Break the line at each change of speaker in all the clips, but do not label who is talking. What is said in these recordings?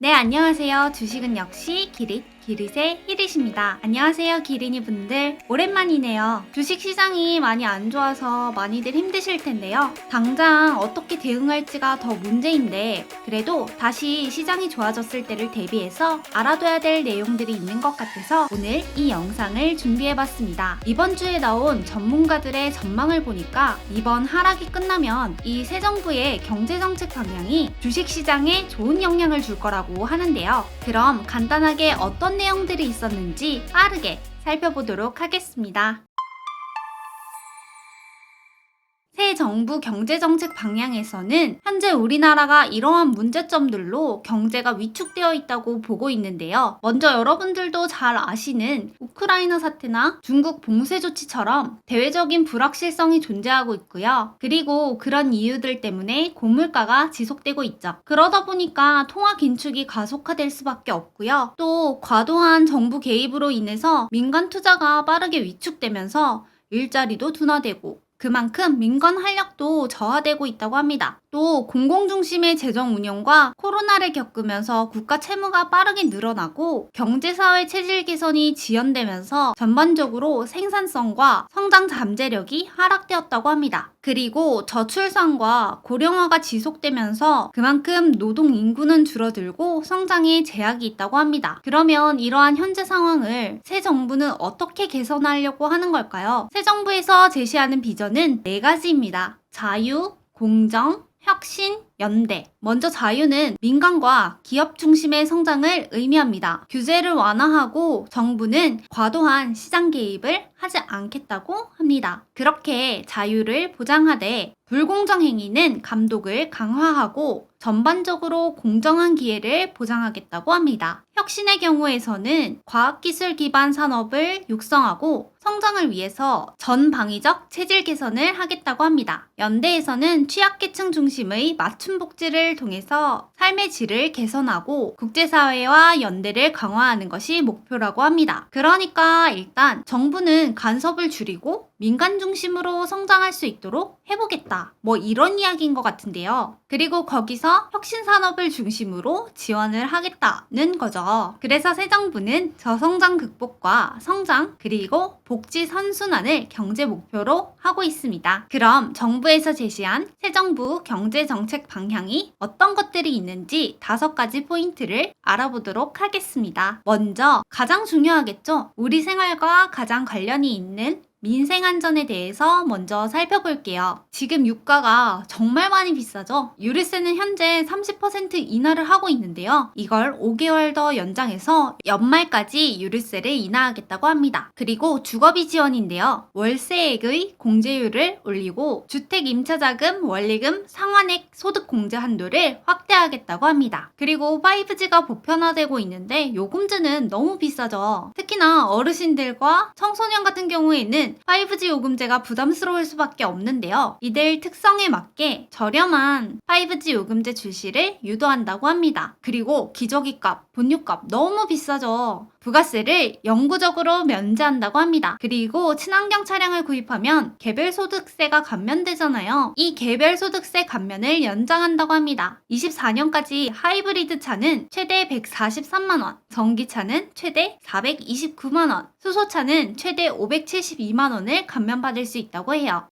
네, 안녕하세요. 주식은 역시 기릿의 히릿입니다. 안녕하세요, 기린이 분들. 오랜만이네요. 주식 시장이 많이 안 좋아서 많이들 힘드실 텐데요. 당장 어떻게 대응할지가 더 문제인데, 그래도 다시 시장이 좋아졌을 때를 대비해서 알아둬야 될 내용들이 있는 것 같아서 오늘 이 영상을 준비해봤습니다. 이번 주에 나온 전문가들의 전망을 보니까 이번 하락이 끝나면 이 새 정부의 경제정책 방향이 주식 시장에 좋은 영향을 줄 거라고 하는데요. 그럼 간단하게 어떤 내용들이 있었는지 빠르게 살펴보도록 하겠습니다. 새 정부 경제정책 방향에서는 현재 우리나라가 이러한 문제점들로 경제가 위축되어 있다고 보고 있는데요. 먼저 여러분들도 잘 아시는 우크라이나 사태나 중국 봉쇄 조치처럼 대외적인 불확실성이 존재하고 있고요. 그리고 그런 이유들 때문에 고물가가 지속되고 있죠. 그러다 보니까 통화 긴축이 가속화될 수밖에 없고요. 또 과도한 정부 개입으로 인해서 민간 투자가 빠르게 위축되면서 일자리도 둔화되고 그만큼 민간 활력도 저하되고 있다고 합니다. 또 공공중심의 재정 운영과 코로나를 겪으면서 국가 채무가 빠르게 늘어나고 경제사회 체질 개선이 지연되면서 전반적으로 생산성과 성장 잠재력이 하락되었다고 합니다. 그리고 저출산과 고령화가 지속되면서 그만큼 노동 인구는 줄어들고 성장에 제약이 있다고 합니다. 그러면 이러한 현재 상황을 새 정부는 어떻게 개선하려고 하는 걸까요? 새 정부에서 제시하는 비전은 4가지입니다. 자유, 공정, 혁신, 연대. 먼저 자유는 민간과 기업 중심의 성장을 의미합니다. 규제를 완화하고 정부는 과도한 시장 개입을 하지 않겠다고 합니다. 그렇게 자유를 보장하되 불공정 행위는 감독을 강화하고 전반적으로 공정한 기회를 보장하겠다고 합니다. 혁신의 경우에서는 과학기술 기반 산업을 육성하고 성장을 위해서 전방위적 체질 개선을 하겠다고 합니다. 연대에서는 취약계층 중심의 맞춤 복지를 통해서 삶의 질을 개선하고 국제사회와 연대를 강화하는 것이 목표라고 합니다. 그러니까 일단 정부는 간섭을 줄이고 민간 중심으로 성장할 수 있도록 해보겠다. 이런 이야기인 것 같은데요. 그리고 거기서 혁신 산업을 중심으로 지원을 하겠다는 거죠. 그래서 새 정부는 저성장 극복과 성장 그리고 복지 선순환을 경제 목표로 하고 있습니다. 그럼 정부에서 제시한 새 정부 경제 정책 방향이 어떤 것들이 있는지 5가지 포인트를 알아보도록 하겠습니다. 먼저 가장 중요하겠죠? 우리 생활과 가장 관련이 있는 민생 안전에 대해서 먼저 살펴볼게요. 지금 유가가 정말 많이 비싸죠? 유류세는 현재 30% 인하를 하고 있는데요. 이걸 5개월 더 연장해서 연말까지 유류세를 인하하겠다고 합니다. 그리고 주거비 지원인데요. 월세액의 공제율을 올리고 주택 임차자금, 원리금, 상환액 소득 공제 한도를 확대하겠다고 합니다. 그리고 5G가 보편화되고 있는데 요금제는 너무 비싸죠. 특히나 어르신들과 청소년 같은 경우에는 5G 요금제가 부담스러울 수밖에 없는데요. 이들 특성에 맞게 저렴한 5G 요금제 출시를 유도한다고 합니다. 그리고 기저귀값, 본유값 너무 비싸죠. 부가세를 영구적으로 면제한다고 합니다. 그리고 친환경 차량을 구입하면 개별소득세가 감면되잖아요. 이 개별소득세 감면을 연장한다고 합니다. 24년까지 하이브리드 차는 최대 143만원, 전기차는 최대 429만원, 수소차는 최대 572만원을 감면받을 수 있다고 해요.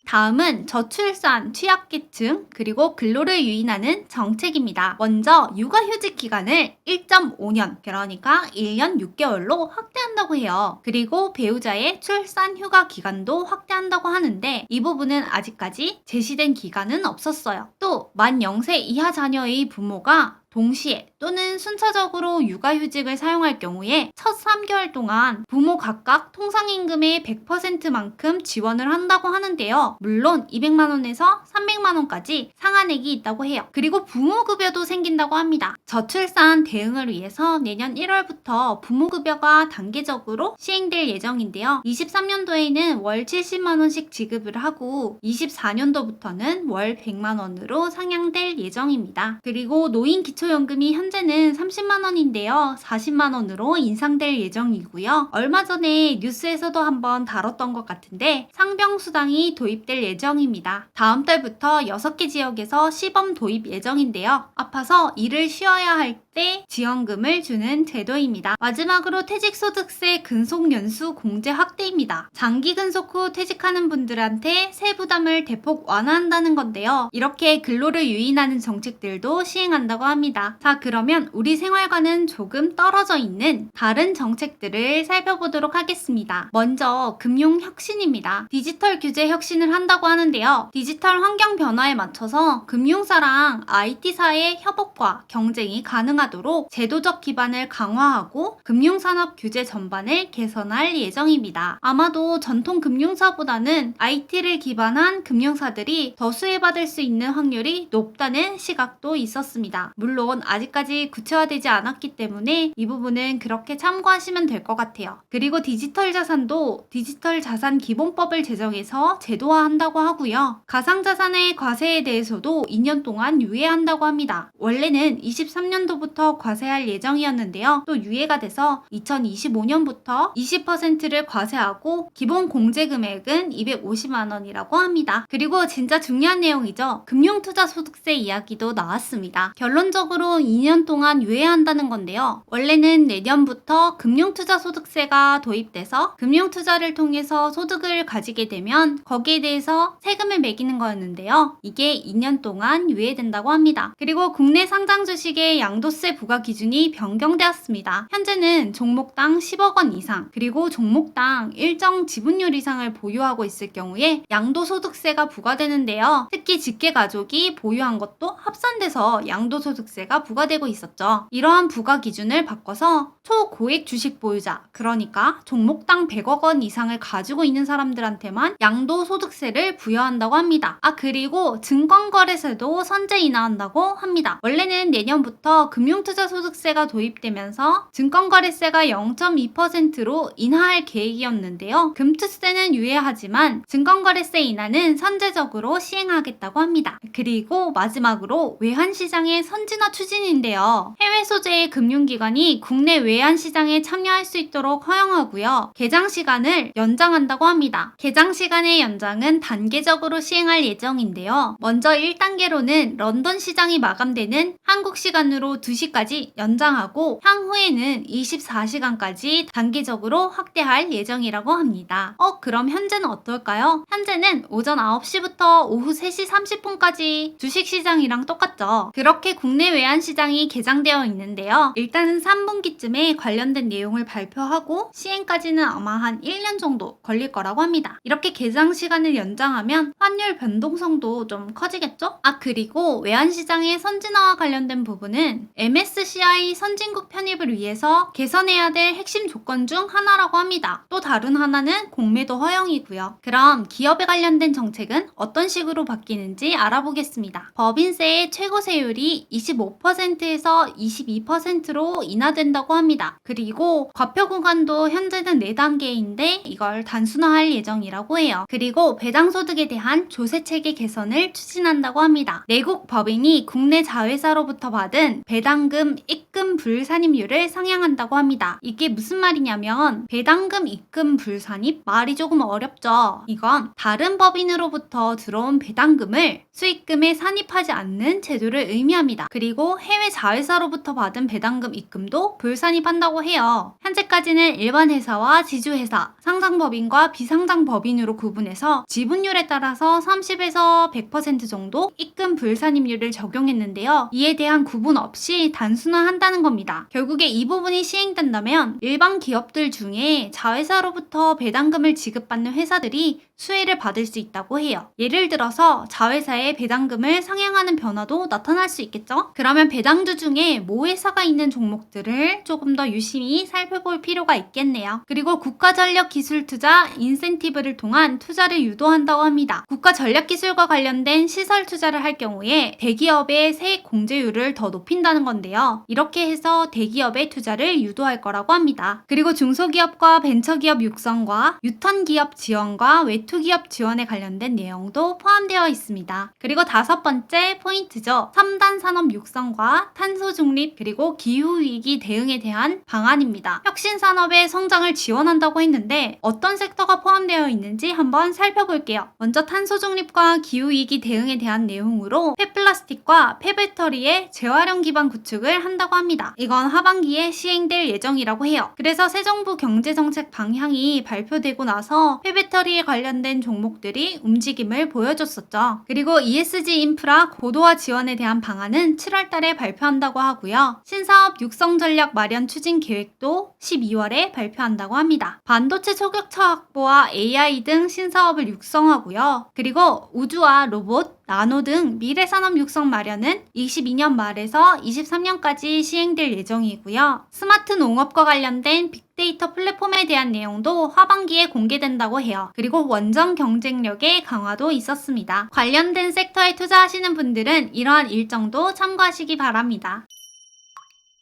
다음은 저출산, 취약계층, 그리고 근로를 유인하는 정책입니다. 먼저 육아휴직 기간을 1.5년, 그러니까 1년 6개월로 확대한다고 해요. 그리고 배우자의 출산 휴가 기간도 확대한다고 하는데 이 부분은 아직까지 제시된 기간은 없었어요. 또 만 0세 이하 자녀의 부모가 동시에 또는 순차적으로 육아휴직을 사용할 경우에 첫 3개월 동안 부모 각각 통상임금의 100%만큼 지원을 한다고 하는데요. 물론 200만원에서 300만원까지 상한액이 있다고 해요. 그리고 부모급여도 생긴다고 합니다. 저출산 대응을 위해서 내년 1월부터 부모급여가 단계적으로 시행될 예정인데요. 23년도에는 월 70만원씩 지급을 하고 24년도부터는 월 100만원으로 상향될 예정입니다. 그리고 노인 기초연금이 현재 현재는 30만 원인데요. 40만 원으로 인상될 예정이고요. 얼마 전에 뉴스에서도 한번 다뤘던 것 같은데 상병수당이 도입될 예정입니다. 다음 달부터 6개 지역에서 시범 도입 예정인데요. 아파서 일을 쉬어야 할 때 지원금을 주는 제도입니다. 마지막으로 퇴직소득세 근속연수 공제 확대입니다. 장기 근속 후 퇴직하는 분들한테 세부담을 대폭 완화한다는 건데요. 이렇게 근로를 유인하는 정책들도 시행한다고 합니다. 자, 그러면 우리 생활과는 조금 떨어져 있는 다른 정책들을 살펴보도록 하겠습니다. 먼저 금융혁신입니다. 디지털 규제 혁신을 한다고 하는데요. 디지털 환경 변화에 맞춰서 금융사랑 IT사의 협업과 경쟁이 가능하도록 제도적 기반을 강화하고 금융산업 규제 전반을 개선할 예정입니다. 아마도 전통 금융사보다는 IT를 기반한 금융사들이 더 수혜받을 수 있는 확률이 높다는 시각도 있었습니다. 물론 아직까지 구체화되지 않았기 때문에 이 부분은 그렇게 참고하시면 될 것 같아요. 그리고 디지털 자산도 디지털 자산 기본법을 제정해서 제도화한다고 하고요. 가상자산의 과세에 대해서도 2년 동안 유예한다고 합니다. 원래는 23년도부터 과세할 예정이었는데요. 또 유예가 돼서 2025년부터 20%를 과세하고 기본 공제 금액은 250만 원이라고 합니다. 그리고 진짜 중요한 내용이죠. 금융투자소득세 이야기도 나왔습니다. 결론적으로 2년 동안 유예한다는 건데요. 원래는 내년부터 금융투자소득세가 도입돼서 금융투자를 통해서 소득을 가지게 되면 거기에 대해서 세금을 매기는 거였는데요. 이게 2년 동안 유예된다고 합니다. 그리고 국내 상장 주식의 양도세 부과 기준이 변경되었습니다. 현재는 종목당 10억 원 이상 그리고 종목당 일정 지분율 이상을 보유하고 있을 경우에 양도소득세가 부과되는데요. 특히 직계가족이 보유한 것도 합산돼서 양도소득세가 부과되고 있었죠. 이러한 부과 기준을 바꿔서 초고액 주식 보유자, 그러니까 종목당 100억 원 이상을 가지고 있는 사람들한테만 양도소득세를 부여한다고 합니다. 그리고 증권거래세도 선제 인하한다고 합니다. 원래는 내년부터 금융투자소득세가 도입되면서 증권거래세가 0.2%로 인하할 계획이었는데요. 금투세는 유예하지만 증권거래세 인하는 선제적으로 시행하겠다고 합니다. 그리고 마지막으로 외환시장의 선진화 추진인데요. 해외 소재의 금융기관이 국내 외환시장에 참여할 수 있도록 허용하고요. 개장 시간을 연장한다고 합니다. 개장 시간의 연장은 단계적으로 시행할 예정인데요. 먼저 1단계로는 런던 시장이 마감되는 한국 시간으로 2시까지 연장하고 향후에는 24시간까지 단계적으로 확대할 예정이라고 합니다. 그럼 현재는 어떨까요? 현재는 오전 9시부터 오후 3시 30분까지 주식시장이랑 똑같죠. 그렇게 국내 외환시장이 개장되어 있는데요. 일단은 3분기쯤에 관련된 내용을 발표하고 시행까지는 아마 한 1년 정도 걸릴 거라고 합니다. 이렇게 개장 시간을 연장하면 환율 변동성도 좀 커지겠죠? 그리고 외환시장의 선진화와 관련된 부분은 MSCI 선진국 편입을 위해서 개선해야 될 핵심 조건 중 하나라고 합니다. 또 다른 하나는 공매도 허용이고요. 그럼 기업에 관련된 정책은 어떤 식으로 바뀌는지 알아보겠습니다. 법인세의 최고 세율이 25%에서 22%로 인하된다고 합니다. 그리고 과표 구간도 현재는 4단계인데 이걸 단순화할 예정이라고 해요. 그리고 배당소득에 대한 조세체계 개선을 추진한다고 합니다. 내국 법인이 국내 자회사로부터 받은 배당금, 입금 불산입률을 상향한다고 합니다. 이게 무슨 말이냐면 배당금, 입금 불산입? 말이 조금 어렵죠. 이건 다른 법인으로부터 들어온 배당금을 수익금에 산입하지 않는 제도를 의미합니다. 그리고 해외 자회사로부터 받은 배당금, 입금도 불산입한다고 해요. 현재까지는 일반 회사와 지주회사, 상장법인과 비상장법인으로 구분해서 지분율에 따라서 30에서 100% 정도 입금 불산입률을 적용했는데요. 이에 대한 구분 없이 단순화한다는 겁니다. 결국에 이 부분이 시행된다면 일반 기업들 중에 자회사로부터 배당금을 지급받는 회사들이 수혜를 받을 수 있다고 해요. 예를 들어서 자회사의 배당금을 상향하는 변화도 나타날 수 있겠죠? 그러면 배당주 중에 모회사가 있는 종목들을 조금 더 유심히 살펴볼 필요가 있겠네요. 그리고 국가전력기술투자 인센티브를 통한 투자를 유도한다고 합니다. 국가전략기술과 관련된 시설 투자를 할 경우에 대기업의 세액 공제율을 더 높인다는 건데요. 이렇게 해서 대기업의 투자를 유도할 거라고 합니다. 그리고 중소기업과 벤처기업 육성과 유턴기업 지원과 외투기업 지원에 관련된 내용도 포함되어 있습니다. 그리고 5번째 포인트죠. 3단 산업 육성과 탄소 중립 그리고 기후위기 대응에 대한 방안입니다. 혁신산업의 성장을 지원한다고 했는데 어떤 섹터가 포함되어 있는지 한번 살펴볼게요. 먼저 탄소 중립과 기후위기 대응에 대한 내용으로 폐플라스틱과 폐배터리의 재활용 기반 구축을 한다고 합니다. 이건 하반기에 시행될 예정이라고 해요. 그래서 새 정부 경제정책 방향이 발표되고 나서 폐배터리에 관련된 종목들이 움직임을 보여줬었죠. 그리고 ESG 인프라 고도화 지원에 대한 방안은 7월 달에 발표한다고 하고요. 신사업 육성 전략 마련 추진 계획도 12월에 발표한다고 합니다. 반도체 초격차 확보와 AI 등 신사업을 육성하고요. 그리고 우주와 로봇, 나노 등 미래 산업 육성 마련은 22년 말에서 23년까지 시행될 예정이고요. 스마트 농업과 관련된 빅데이터 플랫폼에 대한 내용도 하반기에 공개된다고 해요. 그리고 원전 경쟁력의 강화도 있었습니다. 관련된 섹터에 투자하시는 분들은 이러한 일정도 참고하시기 바랍니다.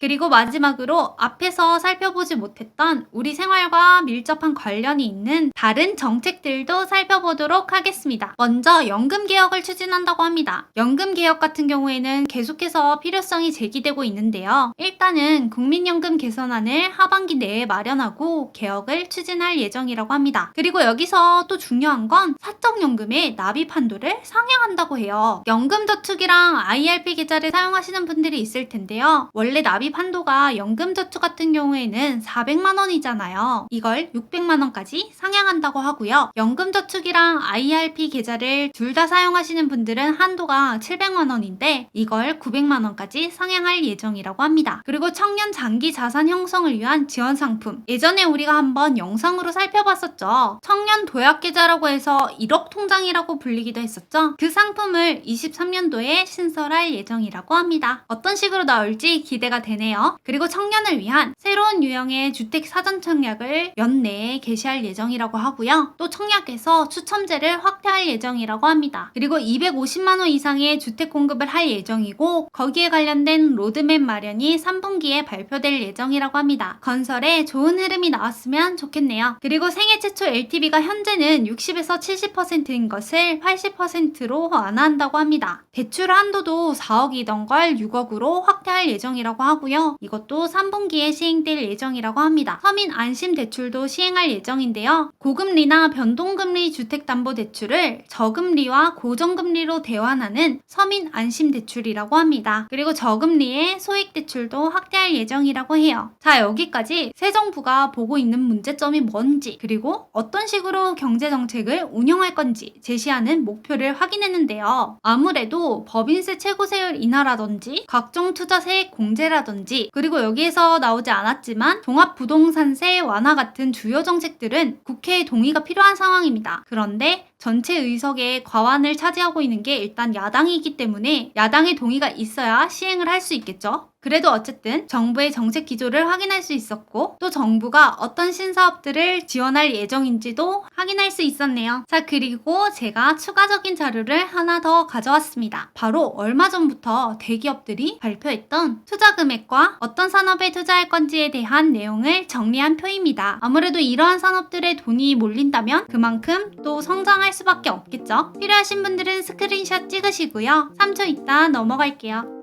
그리고 마지막으로 앞에서 살펴보지 못했던 우리 생활과 밀접한 관련이 있는 다른 정책들도 살펴보도록 하겠습니다. 먼저 연금개혁을 추진한다고 합니다. 연금개혁 같은 경우에는 계속해서 필요성이 제기되고 있는데요. 일단은 국민연금 개선안을 하반기 내에 마련하고 개혁을 추진할 예정이라고 합니다. 그리고 여기서 또 중요한 건 사적연금의 납입 한도를 상향한다고 해요. 연금저축이랑 IRP 계좌를 사용하시는 분들이 있을 텐데요. 원래 납입 한도가 연금저축 같은 경우에는 400만 원이잖아요. 이걸 600만 원까지 상향한다고 하고요. 연금저축이랑 IRP 계좌를 둘 다 사용하시는 분들은 한도가 700만 원인데 이걸 900만 원까지 상향할 예정이라고 합니다. 그리고 청년 장기 자산 형성을 위한 지원 상품. 예전에 우리가 한번 영상으로 살펴봤었죠. 청년 도약 계좌라고 해서 1억 통장이라고 불리기도 했었죠. 그 상품을 23년도에 신설할 예정이라고 합니다. 어떤 식으로 나올지 기대가 되네요. 그리고 청년을 위한 새로운 유형의 주택 사전 청약을 연내에 개시할 예정이라고 하고요. 또 청약에서 추첨제를 확대할 예정이라고 합니다. 그리고 250만 호 이상의 주택 공급을 할 예정이고 거기에 관련된 로드맵 마련이 3분기에 발표될 예정이라고 합니다. 건설에 좋은 흐름이 나왔으면 좋겠네요. 그리고 생애 최초 LTV가 현재는 60에서 70%인 것을 80%로 완화한다고 합니다. 대출 한도도 4억이던 걸 6억으로 확대할 예정이라고 하고요. 이것도 3분기에 시행될 예정이라고 합니다. 서민 안심 대출도 시행할 예정인데요. 고금리나 변동금리 주택담보대출을 저금리와 고정금리로 대환하는 서민 안심 대출이라고 합니다. 그리고 저금리의 소액대출도 확대할 예정이라고 해요. 자, 여기까지 새 정부가 보고 있는 문제점이 뭔지 그리고 어떤 식으로 경제정책을 운영할 건지 제시하는 목표를 확인했는데요. 아무래도 법인세 최고세율 인하라든지 각종 투자 세액 공제라든지 그리고 여기에서 나오지 않았지만 종합부동산세 완화 같은 주요 정책들은 국회의 동의가 필요한 상황입니다. 그런데 전체 의석의 과반을 차지하고 있는 게 일단 야당이기 때문에 야당의 동의가 있어야 시행을 할 수 있겠죠. 그래도 어쨌든 정부의 정책 기조를 확인할 수 있었고 또 정부가 어떤 신사업들을 지원할 예정인지도 확인할 수 있었네요. 자, 그리고 제가 추가적인 자료를 하나 더 가져왔습니다. 바로 얼마 전부터 대기업들이 발표했던 투자 금액과 어떤 산업에 투자할 건지에 대한 내용을 정리한 표입니다. 아무래도 이러한 산업들에 돈이 몰린다면 그만큼 또 성장할 수밖에 없겠죠. 필요하신 분들은 스크린샷 찍으시고요. 3초 있다 넘어갈게요.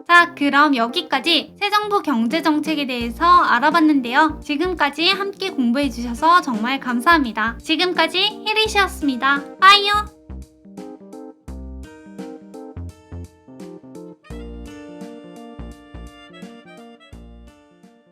자, 그럼 여기까지 새 정부 경제정책에 대해서 알아봤는데요. 지금까지 함께 공부해주셔서 정말 감사합니다. 지금까지 혜리씨였습니다. 빠이요!